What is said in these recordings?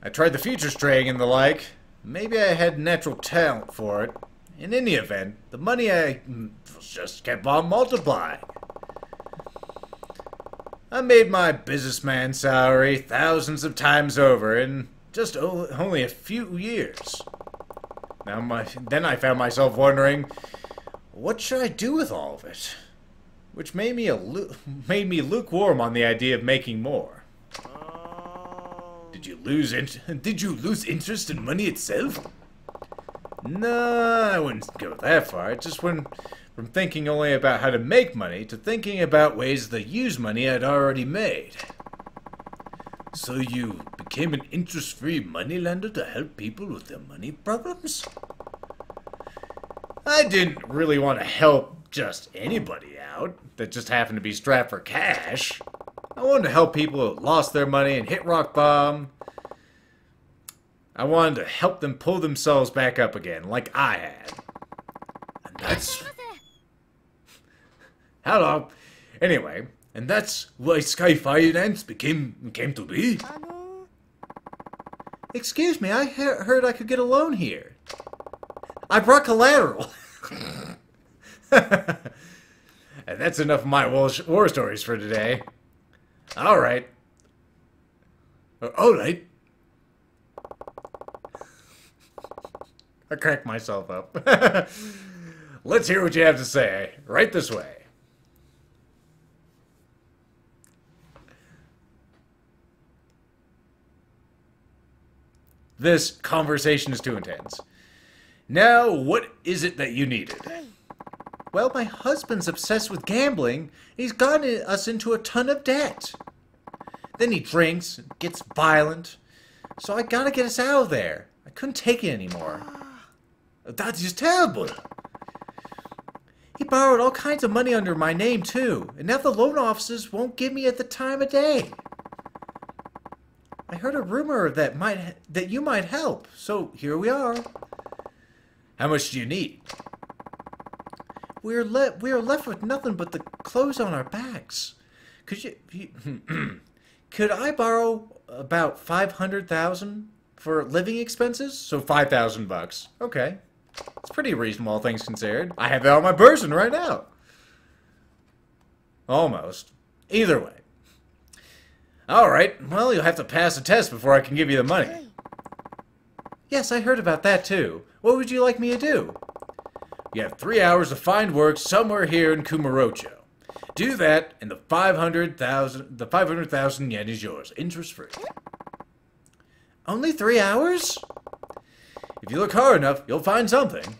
I tried the future straying and the like. Maybe I had natural talent for it. In any event, the money I just kept on multiplying. I made my businessman salary thousands of times over in just only a few years. Then I found myself wondering, what should I do with all of it? Which made me lukewarm on the idea of making more. Did you lose interest in money itself? No, I wouldn't go that far. It just went from thinking only about how to make money to thinking about ways to use money I'd already made. So you became an interest-free moneylender to help people with their money problems? I didn't really want to help just anybody out that just happened to be strapped for cash. I wanted to help people who lost their money and hit rock bottom. I wanted to help them pull themselves back up again, like I had. And that's... Hello. Anyway, and that's why Sky Finance came to be. Excuse me, I heard I could get a loan here. I brought collateral. And that's enough of my war stories for today. Alright. Alright. I cracked myself up. Let's hear what you have to say. Right this way. This conversation is too intense. Now, what is it that you needed? Well, my husband's obsessed with gambling. He's gotten us into a ton of debt. Then he drinks, gets violent. So I gotta get us out of there. I couldn't take it anymore. That is terrible. He borrowed all kinds of money under my name, too. And now the loan officers won't give me at the time of day. I heard a rumor that you might help, so here we are. How much do you need? We are left with nothing but the clothes on our backs. Could I borrow about 500,000 for living expenses? So 5,000 bucks. Okay. It's pretty reasonable, all things considered. I have that on my person right now. Almost. Either way. Alright, well, you'll have to pass a test before I can give you the money. Yes, I heard about that too. What would you like me to do? You have 3 hours to find work somewhere here in Kumarocho. Do that, and the 500,000 yen is yours, interest-free. Only 3 hours? If you look hard enough, you'll find something.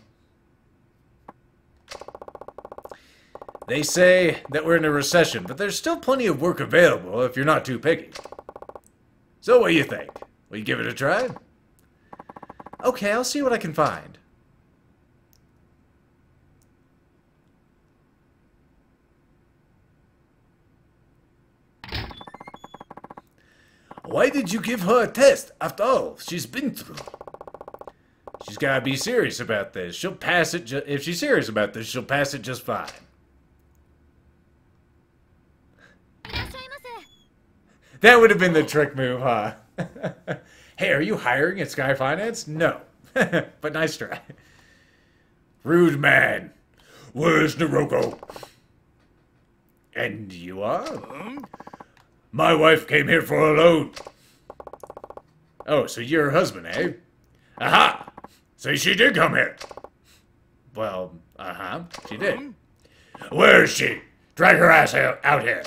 They say that we're in a recession, but there's still plenty of work available if you're not too picky. So what do you think? Will you give it a try? Okay, I'll see what I can find. Why did you give her a test? After all she's been through. She's gotta be serious about this. She'll pass it. If she's serious about this, she'll pass it just fine. That would have been the trick move, huh? Hey, are you hiring at Sky Finance? No. But nice try. Rude man. Where's Naroko? And you are? My wife came here for a loan. Oh, so you're her husband, eh? Aha! So she did come here. Well, she did. Where is she? Drag her ass out here.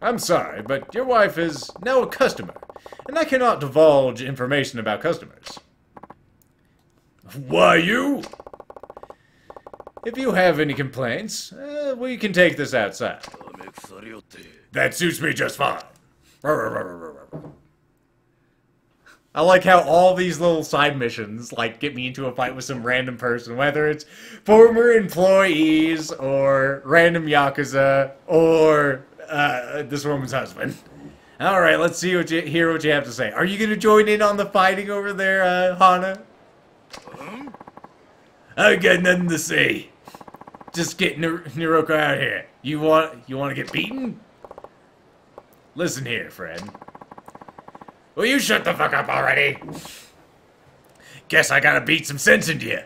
I'm sorry, but your wife is now a customer, and I cannot divulge information about customers. Why you? If you have any complaints, we can take this outside. That suits me just fine. I like how all these little side missions, like, get me into a fight with some random person, whether it's former employees, or random Yakuza, or this woman's husband. Alright, let's hear what you have to say. Are you gonna join in on the fighting over there, Hana? I got nothing to say. Just get Naroko out here. You want to get beaten? Listen here, friend. Will you shut the fuck up already? Guess I gotta beat some sense into you.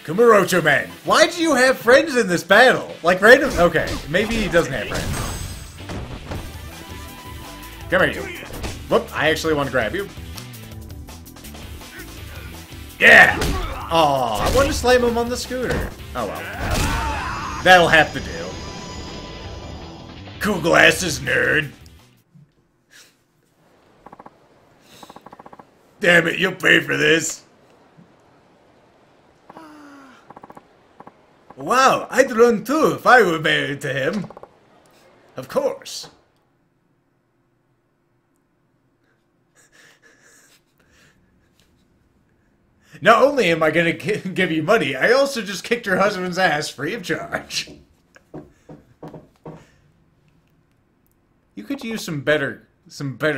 Kumurocho man, why do you have friends in this battle? Like random? Okay, maybe he doesn't have friends. Come here, you. Whoop, I actually want to grab you. Yeah! Aw, I wanted to slam him on the scooter. Oh well. That'll have to do. Cool glasses, nerd. Damn it, you'll pay for this. Wow, I'd run too if I were married to him. Of course. Not only am I gonna give you money, I also just kicked your husband's ass free of charge. You could use some better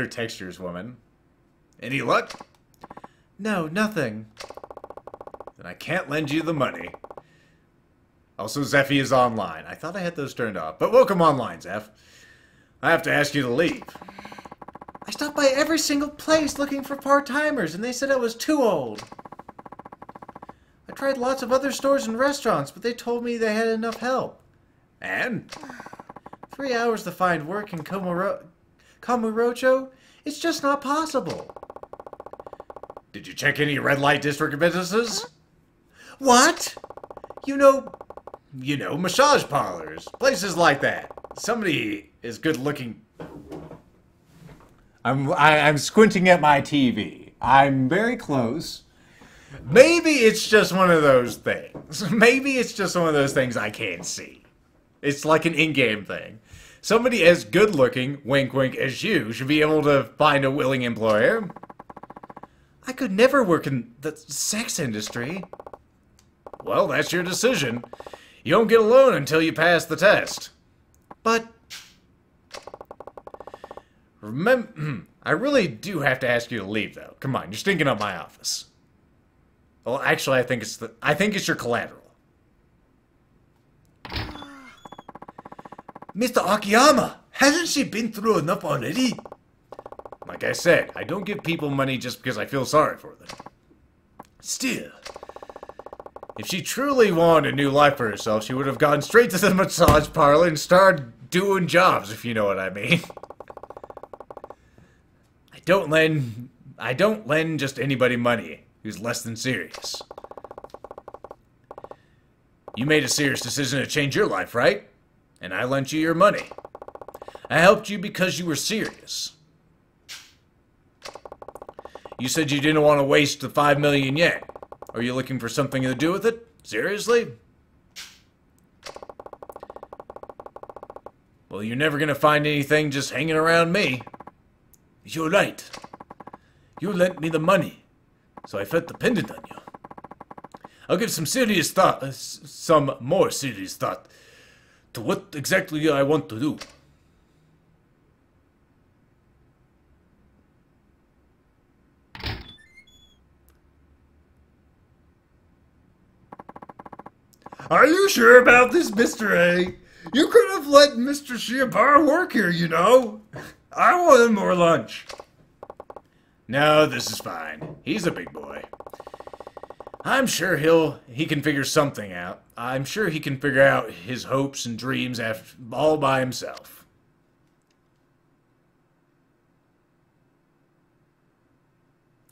textures, woman. Any luck? No, nothing. Then I can't lend you the money. Also, Zeffy is online. I thought I had those turned off. But welcome online, Zeph. I have to ask you to leave. I stopped by every single place looking for part-timers, and they said I was too old. I tried lots of other stores and restaurants, but they told me they had enough help. And? 3 hours to find work in Kamurocho? It's just not possible. Did you check any red light district businesses? What? You know, massage parlors, places like that. Somebody is good looking. I'm squinting at my TV. I'm very close. Maybe it's just one of those things. Maybe it's just one of those things I can't see. It's like an in-game thing. Somebody as good looking, wink wink, as you should be able to find a willing employer. I could never work in the sex industry. Well, that's your decision. You don't get a loan until you pass the test. But remember, I really do have to ask you to leave, though. Come on, you're stinking up my office. Well, actually, I think it's your collateral. Mr. Akiyama, hasn't she been through enough already? Like I said, I don't give people money just because I feel sorry for them. Still, if she truly wanted a new life for herself, she would have gone straight to the massage parlor and started doing jobs, if you know what I mean. I don't lend just anybody money who's less than serious. You made a serious decision to change your life, right? And I lent you your money. I helped you because you were serious. You said you didn't want to waste the 5 million yen. Are you looking for something to do with it? Seriously? Well, you're never gonna find anything just hanging around me. You're right. You lent me the money, so I felt dependent on you. I'll give some more serious thought to what exactly I want to do. Are you sure about this, Mr. A? You could have let Mr. Shiobara work here, you know. I wanted more lunch. No, this is fine. He's a big boy. I'm sure he can figure something out. I'm sure he can figure out his hopes and dreams all by himself.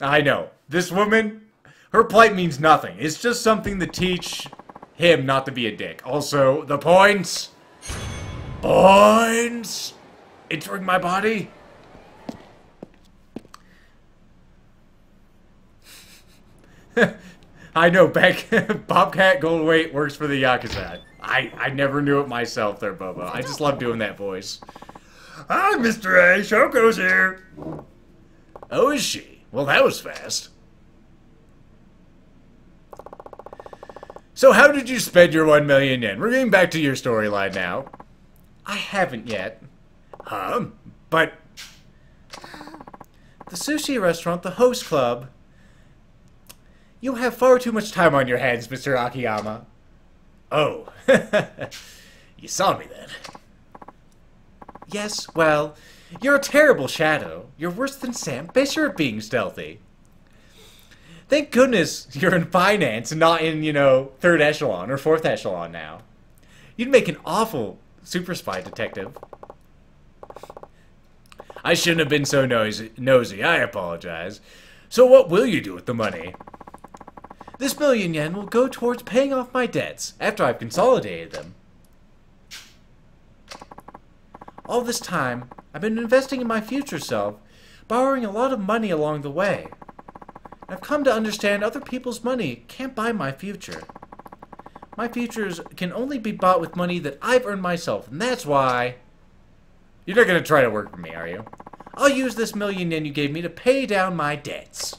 I know. This woman, her plight means nothing. It's just something to teach him not to be a dick. Also, the points. Points. Entering my body. I know, Bobcat Goldthwait works for the Yakuza. I never knew it myself there, Bobo. I just love doing that voice. Hi, Mr. A. Shoko's here. Oh, is she? Well, that was fast. So how did you spend your 1 million yen? We're getting back to your storyline now. I haven't yet. Huh? But the sushi restaurant, the host club. You have far too much time on your hands, Mr. Akiyama. Oh. You saw me then. Yes, well, you're a terrible shadow. You're worse than Sam Fisher at being stealthy. Thank goodness you're in finance and not in, third echelon or fourth echelon now. You'd make an awful super spy detective. I shouldn't have been so nosy. I apologize. So what will you do with the money? This 1,000,000 yen will go towards paying off my debts after I've consolidated them. All this time, I've been investing in my future self, borrowing a lot of money along the way. I've come to understand other people's money can't buy my future. My futures can only be bought with money that I've earned myself, and that's why... You're not going to try to work for me, are you? I'll use this 1,000,000 yen you gave me to pay down my debts.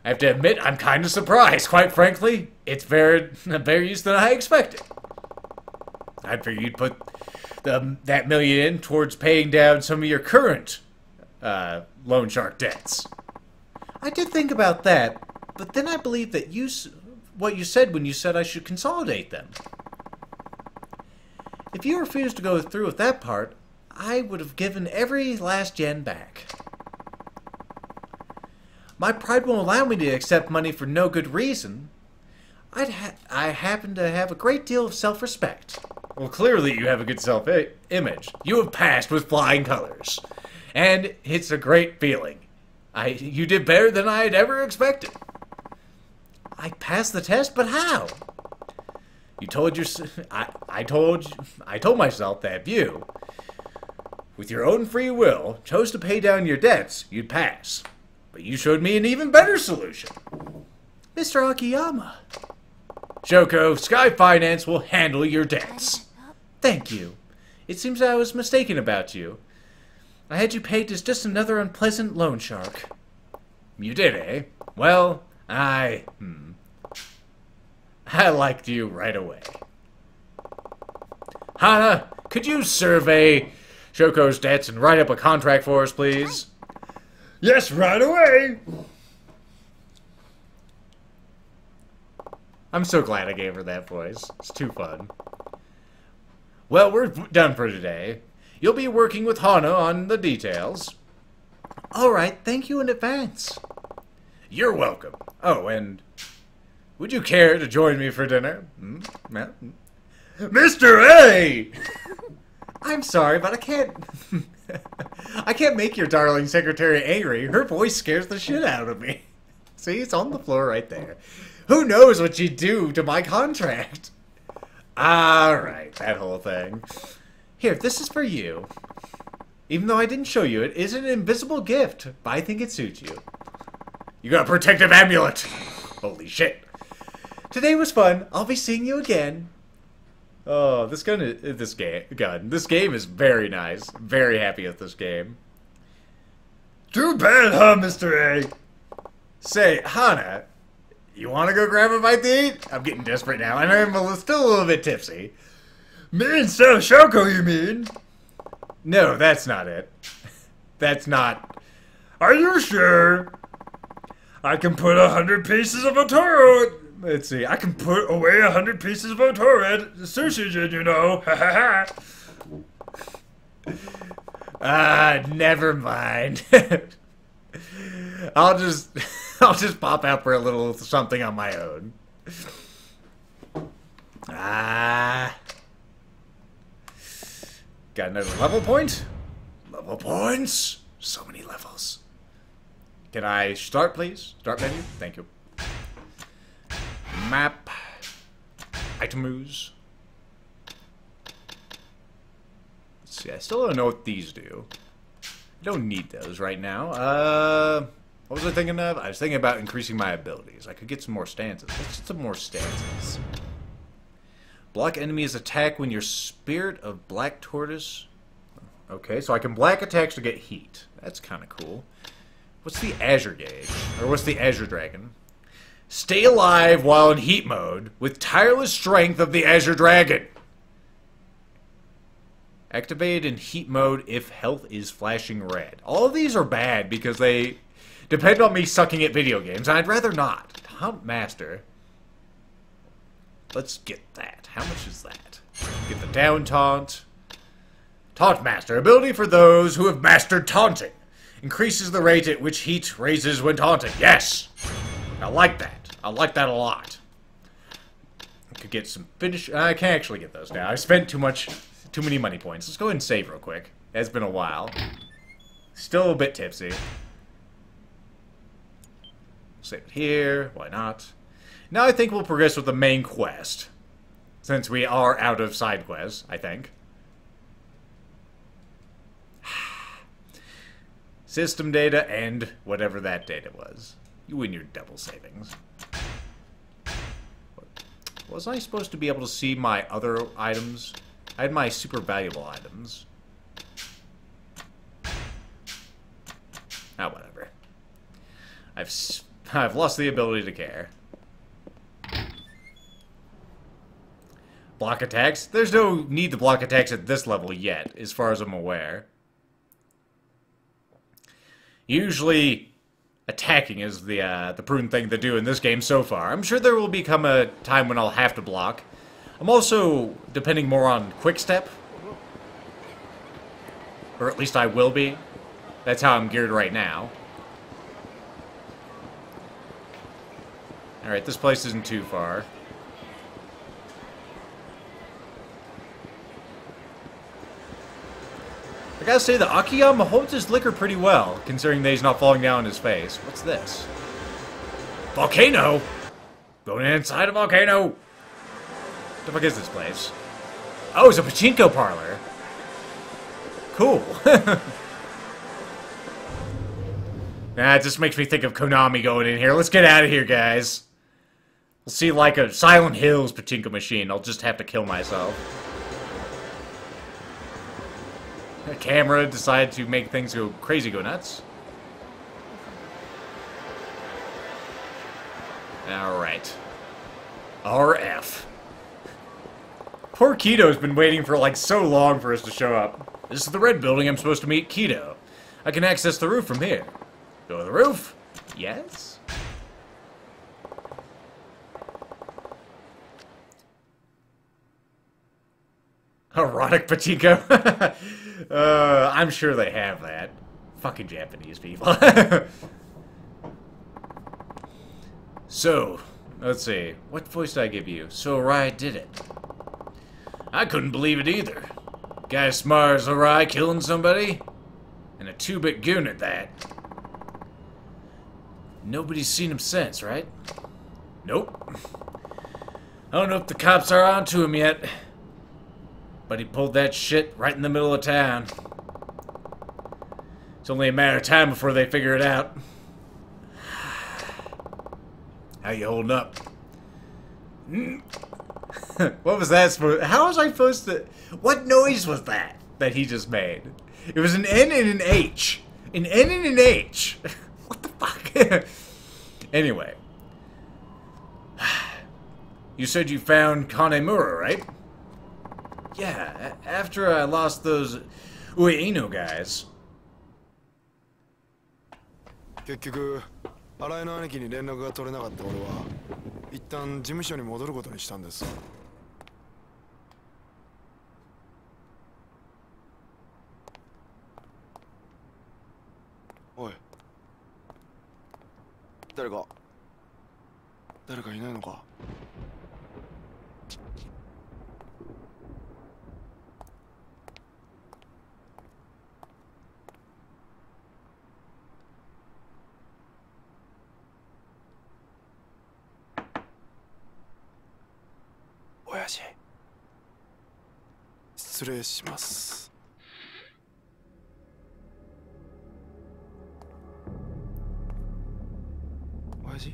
I have to admit, I'm kind of surprised, quite frankly. It's better use than I expected. I figured you'd put that 1,000,000 in towards paying down some of your current loan shark debts. I did think about that, but then I believe that what you said when you said I should consolidate them. If you refused to go through with that part, I would have given every last yen back. My pride won't allow me to accept money for no good reason. I happen to have a great deal of self-respect. Well, clearly you have a good self-image. You have passed with flying colors. And it's a great feeling. You did better than I had ever expected. I passed the test, but how? You told I told myself that if you, with your own free will, chose to pay down your debts, you'd pass. But you showed me an even better solution. Mr. Akiyama. Shoko, Sky Finance will handle your debts. Thank you. It seems I was mistaken about you. I had you pegged as just another unpleasant loan shark. You did, eh? Well, I liked you right away. Hana, could you survey Shoko's debts and write up a contract for us, please? Yes, right away. I'm so glad I gave her that voice. It's too fun. Well, we're done for today. You'll be working with Hana on the details. All right, thank you in advance. You're welcome. Oh, and would you care to join me for dinner? Mr. A! I'm sorry, but I can't... I can't make your darling secretary angry. Her voice scares the shit out of me. See, it's on the floor right there. Who knows what you'd do to my contract? Alright, that whole thing. Here, this is for you. Even though I didn't show you, it is an invisible gift, but I think it suits you. You got a protective amulet! Holy shit. Today was fun. I'll be seeing you again. Oh, this game is very nice. Very happy with this game. Too bad, huh, Mr. A? Say, Hana, you want to go grab a bite to eat? I'm getting desperate now, and I'm still a little bit tipsy. Me and Sal Shoko, you mean? No, that's not it. That's not... Are you sure? I can put 100 pieces of Otoro... Let's see, I can put away 100 pieces of Otoro at Sushi, you know. Ha ha ha. Never mind. I'll just pop out for a little something on my own. Got another level point? Level points? So many levels. Can I start, please? Start menu? Thank you. Map. Items. Let's see, I still don't know what these do. I don't need those right now. What was I thinking of? I was thinking about increasing my abilities. I could get some more stances. Let's get some more stances. Block enemies attack when your Spirit of Black Tortoise... Okay, so I can black attacks to get heat. That's kind of cool. What's the Azure Gauge? Or what's the Azure Dragon? Stay alive while in heat mode with tireless strength of the Azure Dragon. Activate in heat mode if health is flashing red. All of these are bad because they depend on me sucking at video games. I'd rather not. Hunt Master. Let's get that. How much is that? Get the down taunt. Taunt Master. Ability for those who have mastered taunting. Increases the rate at which heat raises when taunting. Yes! I like that. I like that a lot. I could get some finish... I can't actually get those now. I spent too many money points. Let's go ahead and save real quick. It's been a while. Still a bit tipsy. Save it here. Why not? Now I think we'll progress with the main quest. Since we are out of side quests, I think. System data and whatever that data was. You win your double savings. Was I supposed to be able to see my other items? I had my super valuable items. Ah, whatever. I've lost the ability to care. Block attacks? There's no need to block attacks at this level yet, as far as I'm aware. Usually, attacking is the prudent thing to do in this game so far. I'm sure there will become a time when I'll have to block. I'm also depending more on quick step. Or at least I will be. That's how I'm geared right now. Alright, this place isn't too far. I gotta say, the Akiyama holds his liquor pretty well, considering that he's not falling down on his face. What's this? Volcano? Going inside a volcano? What the fuck is this place? Oh, it's a pachinko parlor. Cool. Nah, it just makes me think of Konami going in here. Let's get out of here, guys. We'll see like a Silent Hills pachinko machine. I'll just have to kill myself. The camera decided to make things go crazy, go nuts. Alright. RF. Poor Kito's been waiting for like so long for us to show up. This is the red building I'm supposed to meet Kito. I can access the roof from here. Go to the roof? Yes? Erotic pachinko? I'm sure they have that. Fucking Japanese people. So, let's see. What voice did I give you? So Arai did it. I couldn't believe it either. Guy as smart as Arai killing somebody? And a 2-bit goon at that. Nobody's seen him since, right? Nope. I don't know if the cops are onto him yet. But he pulled that shit right in the middle of town. It's only a matter of time before they figure it out. How you holding up? What was that supposed... How was I supposed to... What noise was that he just made? It was an N and an H. An N and an H. What the fuck? Anyway. You said you found Kanemura, right? Yeah, after I lost those Ueno guys. 結局、新井の兄貴に連絡が取れなかった俺は一旦事務所に戻ることにしたんです。おい、誰かいないのか？親父、失礼します。親父、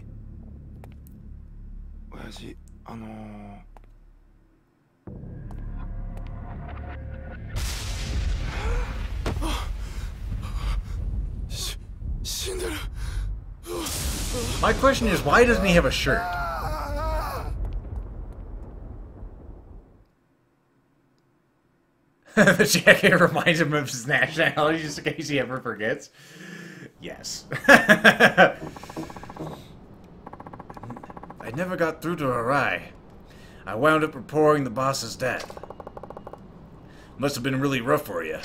死んでる。My question is, why doesn't he have a shirt? The jacket reminds him of his nationality just in case he ever forgets. Yes. I never got through to Arai. I wound up reporting the boss's death. Must have been really rough for you.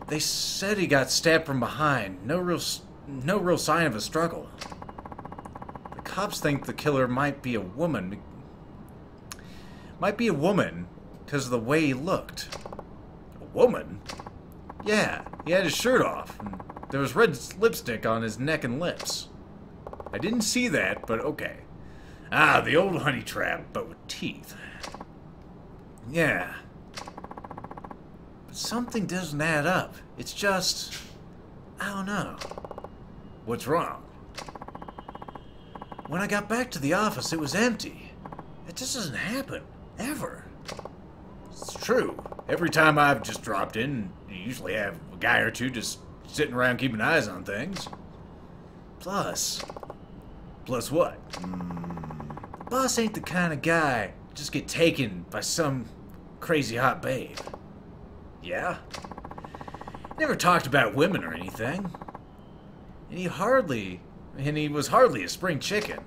They said he got stabbed from behind. No real sign of a struggle. The cops think the killer might be a woman. Might be a woman because of the way he looked. A woman? Yeah, he had his shirt off. And there was red lipstick on his neck and lips. I didn't see that, but okay. Ah, the old honey trap, but with teeth. Yeah. But something doesn't add up. It's just... I don't know. What's wrong? When I got back to the office, it was empty. It just doesn't happen. Ever. It's true. Every time I've just dropped in, you usually have a guy or two just sitting around keeping eyes on things. Plus what? The boss ain't the kind of guy just get taken by some crazy hot babe. Yeah? Never talked about women or anything. And he was hardly a spring chicken.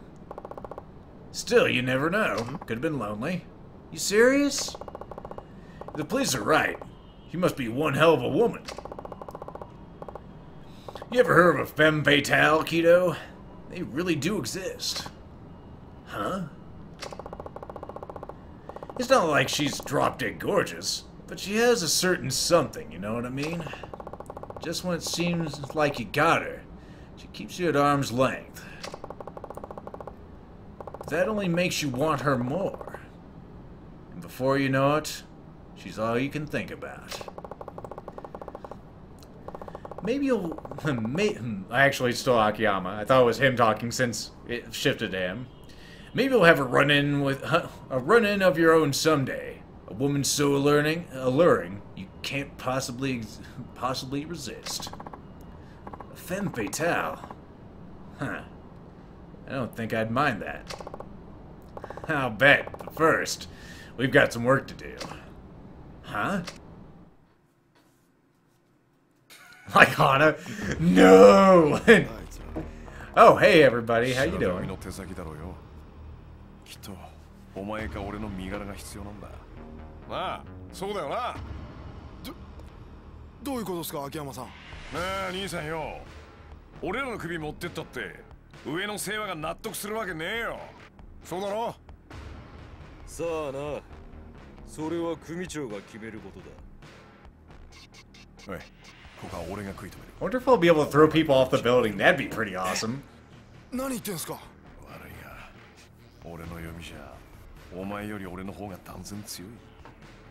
Still, you never know. Could have been lonely. You serious? The police are right. She must be one hell of a woman. You ever heard of a femme fatale, Keto? They really do exist. Huh? It's not like she's drop-dead gorgeous, but she has a certain something, you know what I mean? Just when it seems like you got her, she keeps you at arm's length. That only makes you want her more. And before you know it, she's all you can think about. Maybe you'll... Actually, it's still Akiyama. I thought it was him talking since it shifted to him. Maybe you'll have a run-in of your own someday. A woman so alluring, you can't possibly resist. A femme fatale. Huh. I don't think I'd mind that. I'll bet, but first, we've got some work to do. Huh? Like Hana? No! Oh, hey everybody, how you doing? きっとお前か俺の身柄が必要なんだ。なあ、そうだよな。どういうことですか、秋山さん。なあ、兄さんよ。俺らの首持ってったって上の世話が納得するわけねえよ。そうだろ。さあな。それは組長が決めることだ。おい、ここは俺が食い止める。 Wonder if I'll be able to throw people off the building. That'd be pretty awesome. 何言ってんすか。悪いが、俺の読みじゃ、お前より俺の方が断然強い。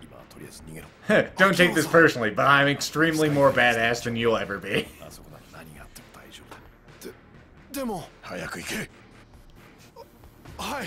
今とりあえず逃げろ。Don't take this personally, but I'm extremely more badass than you'll ever be. あそこなら何があっても大丈夫だ。でも早く行け。はい。